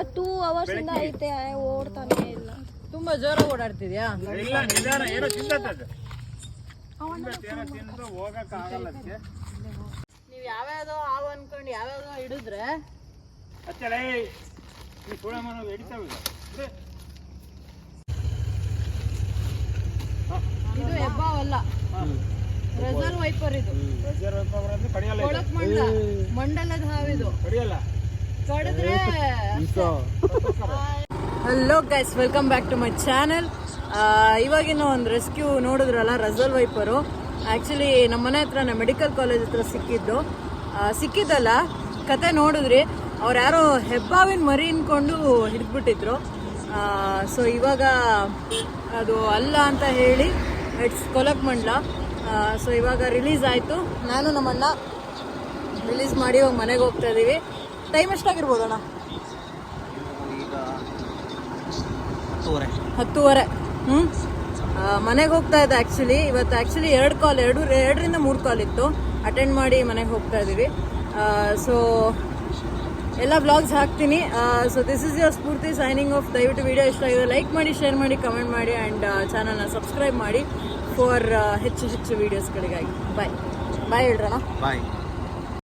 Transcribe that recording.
2 hours ಇಂದ ಐತೆ ಓಡ್ತಾನೆ ಇಲ್ಲ. ತುಂಬಾ ಜೋರಾಗಿ ಓಡಾಡ್ತಿದ್ಯಾ? ನೀವ್ ಯಾವ್ಯಾವ್ದೋ ಹಾವು ಅನ್ಕೊಂಡು ಯಾವ್ಯಾವ್ದೋ ಹಿಡಿದ್ರೆ ಇದು ಹೆಬ್ಬಾವಲ್ಲ, ರೆಸರ್ವ್ ವೈಪರ್ ಇದು. ಕೊಳಕ್ ಮಂಡಲದ ಹಾವಿದು. ಕಡಿದ್ರೆ hello guys, welcome back to my channel. ಇವಾಗಿನ ಒಂದು ರೆಸ್ಕ್ಯೂ ನೋಡಿದ್ರಲ್ಲ, ರೆಸರ್ವ್ ವೈಪರು. ಆ್ಯಕ್ಚುಲಿ ನಮ್ಮ ಮನೆ ಹತ್ರನೇ ಮೆಡಿಕಲ್ ಕಾಲೇಜ್ ಹತ್ರ ಸಿಕ್ಕಿದ್ದಲ್ಲ, ಕತೆ ನೋಡಿದ್ರಿ. ಅವ್ರು ಯಾರೋ ಹೆಬ್ಬಾವಿನ ಮರಿ ಅನ್ಕೊಂಡು ಹಿಡಿದ್ಬಿಟ್ಟಿದ್ರು. ಸೊ ಇವಾಗ ಅದು ಅಲ್ಲ ಅಂತ ಹೇಳಿ ಇಟ್ಸ್ ಕೊಲಕ್ ಮಂಡಲ. ಸೊ ಇವಾಗ ರಿಲೀಸ್ ಆಯಿತು. ನಾನು ನಮ್ಮಣ್ಣ ರಿಲೀಸ್ ಮಾಡಿ ಇವಾಗ ಮನೆಗೆ ಹೋಗ್ತಾ ಇದ್ದೀವಿ. ಟೈಮ್ ಎಷ್ಟಾಗಿರ್ಬೋದಣ್ಣ? 10:30. ಮನೆಗೆ ಹೋಗ್ತಾ ಇದ್ದೆ. ಇವತ್ತು ಎರಡರಿಂದ 3 ಕಾಲ್ ಇತ್ತು. ಅಟೆಂಡ್ ಮಾಡಿ ಮನೆಗೆ ಹೋಗ್ತಾ ಇದ್ದೀವಿ. ಸೊ ಎಲ್ಲ ವ್ಲಾಗ್ಸ್ ಹಾಕ್ತೀನಿ. So this is your Spoorthi signing off. ದಯವಿಟ್ಟು ವಿಡಿಯೋ ಇಷ್ಟ ಆಗಿದೆ ಲೈಕ್ ಮಾಡಿ, ಶೇರ್ ಮಾಡಿ, ಕಮೆಂಟ್ ಮಾಡಿ ಆ್ಯಂಡ್ ಚಾನಲ್ನ ಸಬ್ಸ್ಕ್ರೈಬ್ ಮಾಡಿ ಫಾರ್ ಹೆಚ್ಚು ವೀಡಿಯೋಸ್ಗಳಿಗಾಗಿ. ಬಾಯ್ ಹೇಳ್ರಣ್ಣ. ಬಾಯ್.